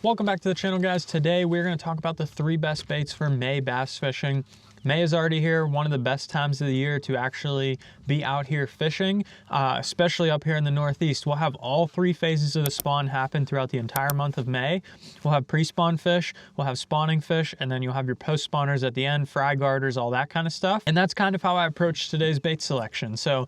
Welcome back to the channel, guys. Today we're going to talk about the 3 best baits for May bass fishing. May is already here, one of the best times of the year to actually be out here fishing, especially up here in the Northeast. We'll have all 3 phases of the spawn happen throughout the entire month of May. We'll have pre-spawn fish, we'll have spawning fish, and then you'll have your post-spawners at the end, fry garters, all that kind of stuff. And that's kind of how I approach today's bait selection. So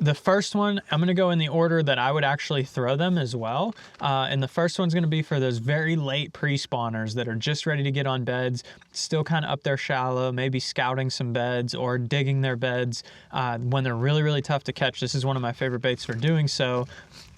the first one, I'm going to go in the order that I would actually throw them as well. And the first one's going to be for those very late pre-spawners that are just ready to get on beds, still kind of up there shallow, maybe scouting some beds or digging their beds when they're really, really tough to catch. This is one of my favorite baits for doing so.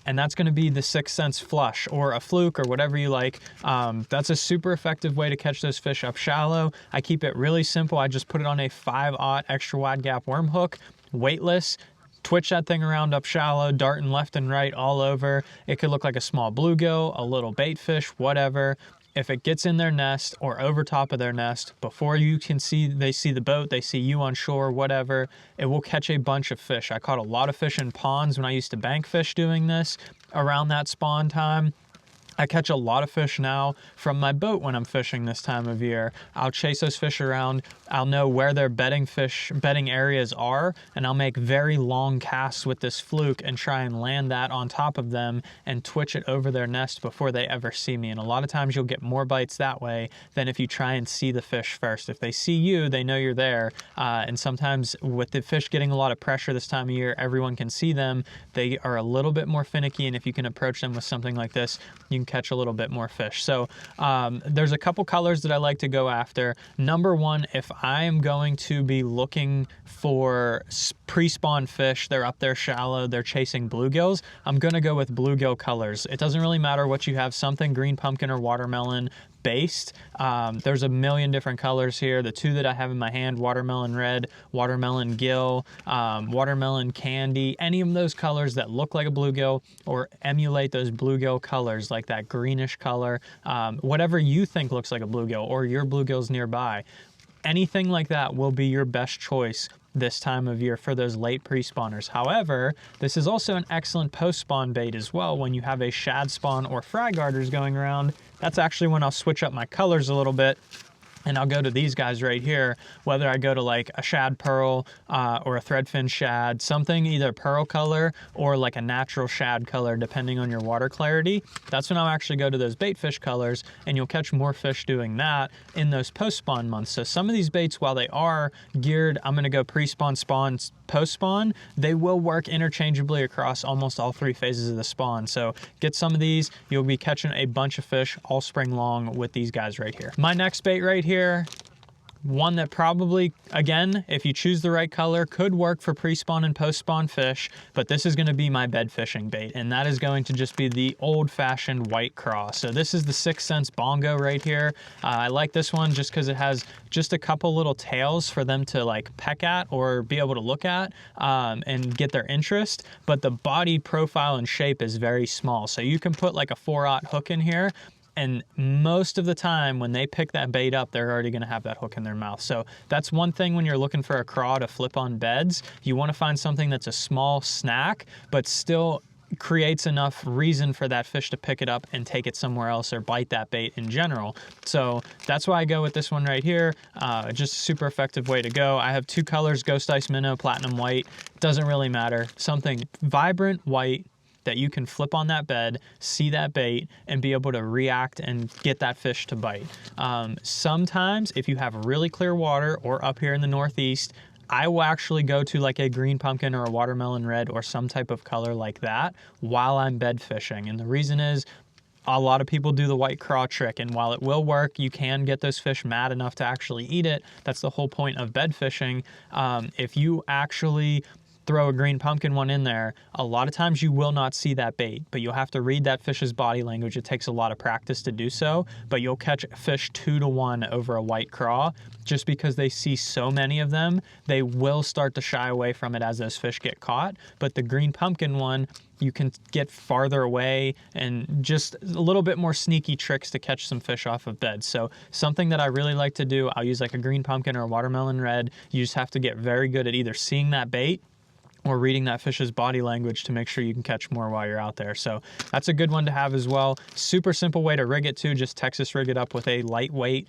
And that's going to be the 6th Sense flush or a fluke or whatever you like. That's a super effective way to catch those fish up shallow. I keep it really simple. I just put it on a 5/0 extra wide gap worm hook, weightless. Twitch that thing around up shallow, darting left and right all over. It could look like a small bluegill, a little bait fish, whatever. If it gets in their nest or over top of their nest, before you can see, they see the boat, they see you on shore, whatever, it will catch a bunch of fish. I caught a lot of fish in ponds when I used to bank fish doing this around that spawn time. I catch a lot of fish now from my boat when I'm fishing this time of year. I'll chase those fish around. I'll know where their bedding areas are, and I'll make very long casts with this fluke and try and land that on top of them and twitch it over their nest before they ever see me. And a lot of times you'll get more bites that way than if you try and see the fish first. If they see you, they know you're there. And sometimes with the fish getting a lot of pressure this time of year, everyone can see them. They are a little bit more finicky, and if you can approach them with something like this, you can catch a little bit more fish. So there's a couple colors that I like to go after. Number one, if I am going to be looking for pre-spawn fish, they're up there shallow, they're chasing bluegills, I'm gonna go with bluegill colors. It doesn't really matter what you have, something green pumpkin or watermelon based. There's a million different colors here. The 2 that I have in my hand, watermelon red, watermelon gill, watermelon candy, any of those colors that look like a bluegill or emulate those bluegill colors, like that greenish color, whatever you think looks like a bluegill or your bluegills nearby, anything like that will be your best choice this time of year for those late pre-spawners. However, this is also an excellent post-spawn bait as well. When you have a shad spawn or fry garters going around, that's actually when I'll switch up my colors a little bit. And I'll go to these guys right here, whether I go to like a shad pearl or a threadfin shad, something either pearl color or like a natural shad color, depending on your water clarity. That's when I'll actually go to those bait fish colors, and you'll catch more fish doing that in those post-spawn months. So some of these baits, while they are geared, I'm gonna go pre-spawn, spawn, post-spawn, they will work interchangeably across almost all 3 phases of the spawn. So get some of these, you'll be catching a bunch of fish all spring long with these guys right here. My next bait right here, one that probably, again, if you choose the right color, could work for pre-spawn and post-spawn fish, but this is going to be my bed fishing bait, and that is going to just be the old-fashioned white craw. So this is the 6th Sense Bongo right here. I like this one just because it has just a couple little tails for them to like peck at or be able to look at and get their interest, but the body profile and shape is very small. So you can put like a 4/0 hook in here, and most of the time when they pick that bait up, they're already gonna have that hook in their mouth. So that's one thing when you're looking for a craw to flip on beds. You wanna find something that's a small snack, but still creates enough reason for that fish to pick it up and take it somewhere else or bite that bait in general. So that's why I go with this one right here. Just a super effective way to go. I have 2 colors, Ghost Ice Minnow, Platinum White. Doesn't really matter. Something vibrant white that you can flip on that bed, see that bait, and be able to react and get that fish to bite. Sometimes, if you have really clear water, or up here in the Northeast, I will actually go to like a green pumpkin or a watermelon red or some type of color like that while I'm bed fishing. And the reason is, a lot of people do the white craw trick, and while it will work, you can get those fish mad enough to actually eat it. That's the whole point of bed fishing. If you actually throw a green pumpkin one in there, a lot of times you will not see that bait, but you'll have to read that fish's body language. It takes a lot of practice to do so, but you'll catch fish 2 to 1 over a white craw. Just because they see so many of them, they will start to shy away from it as those fish get caught. But the green pumpkin one, you can get farther away and just a little bit more sneaky tricks to catch some fish off of beds. So something that I really like to do, I'll use like a green pumpkin or a watermelon red. You just have to get very good at either seeing that bait or reading that fish's body language to make sure you can catch more while you're out there. So that's a good one to have as well. Super simple way to rig it too, just Texas rig it up with a lightweight,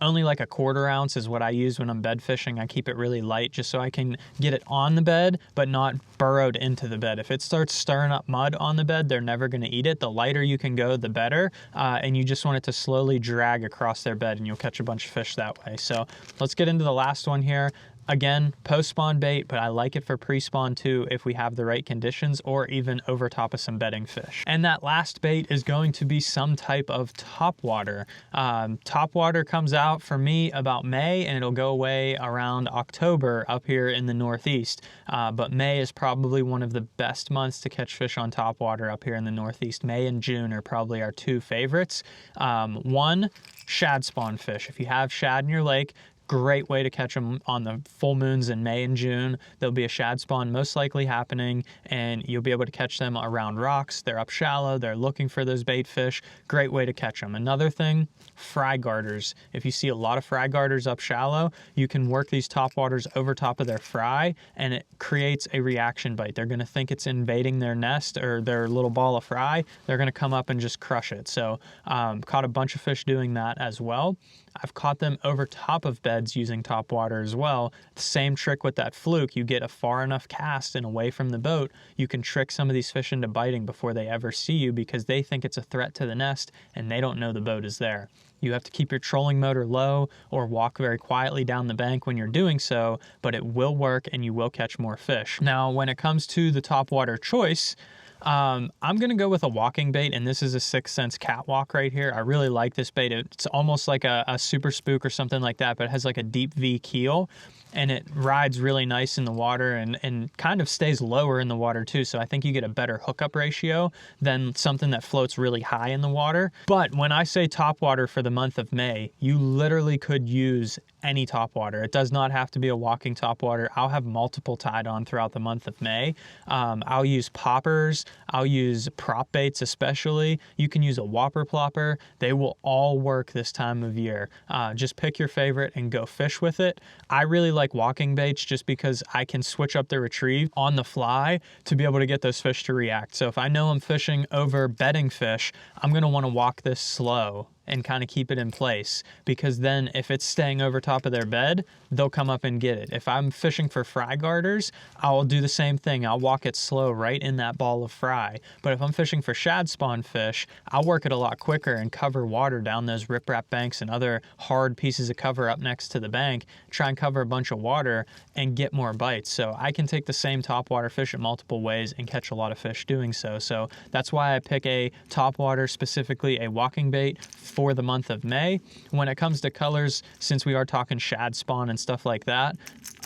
only like a 1/4 ounce is what I use when I'm bed fishing. I keep it really light just so I can get it on the bed, but not burrowed into the bed. If it starts stirring up mud on the bed, they're never gonna eat it. The lighter you can go, the better. And you just want it to slowly drag across their bed and you'll catch a bunch of fish that way. So let's get into the last one here. Again, post-spawn bait, but I like it for pre-spawn too if we have the right conditions, or even over top of some bedding fish. And that last bait is going to be some type of topwater. Topwater comes out for me about May, and it'll go away around October up here in the Northeast. But May is probably one of the best months to catch fish on topwater up here in the Northeast. May and June are probably our two favorites. One, shad spawn fish. If you have shad in your lake, great way to catch them on the full moons in May and June. There'll be a shad spawn most likely happening, and you'll be able to catch them around rocks. They're up shallow, they're looking for those bait fish. Great way to catch them. Another thing, fry garters. If you see a lot of fry garters up shallow, you can work these topwaters over top of their fry, and it creates a reaction bite. They're gonna think it's invading their nest or their little ball of fry. They're gonna come up and just crush it. So caught a bunch of fish doing that as well. I've caught them over top of beds using topwater as well. The same trick with that fluke. You get a far enough cast and away from the boat, you can trick some of these fish into biting before they ever see you because they think it's a threat to the nest and they don't know the boat is there. You have to keep your trolling motor low or walk very quietly down the bank when you're doing so, but it will work and you will catch more fish. Now, when it comes to the topwater choice, I'm gonna go with a walking bait, and this is a 6th Sense catwalk right here. I really like this bait. It's almost like a super spook or something like that, but it has like a deep V keel, and it rides really nice in the water and kind of stays lower in the water too. So I think you get a better hookup ratio than something that floats really high in the water. But when I say topwater for the month of May, you literally could use any topwater. It does not have to be a walking topwater. I'll have multiple tied on throughout the month of May. I'll use poppers. I'll use prop baits especially. You can use a whopper plopper. They will all work this time of year. Just pick your favorite and go fish with it. I really like walking baits just because I can switch up the retrieve on the fly to be able to get those fish to react. So if I know I'm fishing over bedding fish, I'm gonna wanna walk this slow and kind of keep it in place, because then if it's staying over top of their bed, they'll come up and get it. If I'm fishing for fry garters, I'll do the same thing. I'll walk it slow right in that ball of fry. But if I'm fishing for shad spawn fish, I'll work it a lot quicker and cover water down those riprap banks and other hard pieces of cover up next to the bank, try and cover a bunch of water and get more bites. So I can take the same topwater, fish it multiple ways, and catch a lot of fish doing so. So that's why I pick a topwater, specifically a walking bait, for the month of May. When it comes to colors, since we are talking shad spawn and stuff like that,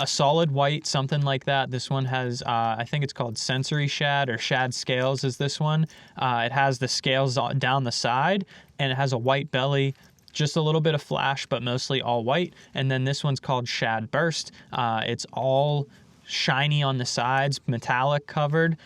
a solid white, something like that. This one has, I think it's called sensory shad, or shad scales is this one. It has the scales down the side, and it has a white belly, just a little bit of flash, but mostly all white. And then this one's called shad burst. It's all shiny on the sides, metallic covered,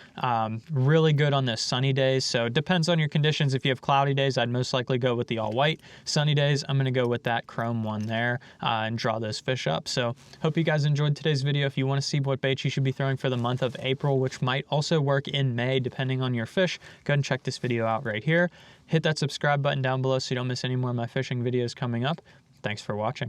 really good on the sunny days. So it depends on your conditions. If you have cloudy days, I'd most likely go with the all white. Sunny days, I'm gonna go with that chrome one there and draw those fish up. So hope you guys enjoyed today's video. If you wanna see what baits you should be throwing for the month of April, which might also work in May depending on your fish, go ahead and check this video out right here. Hit that subscribe button down below so you don't miss any more of my fishing videos coming up. Thanks for watching.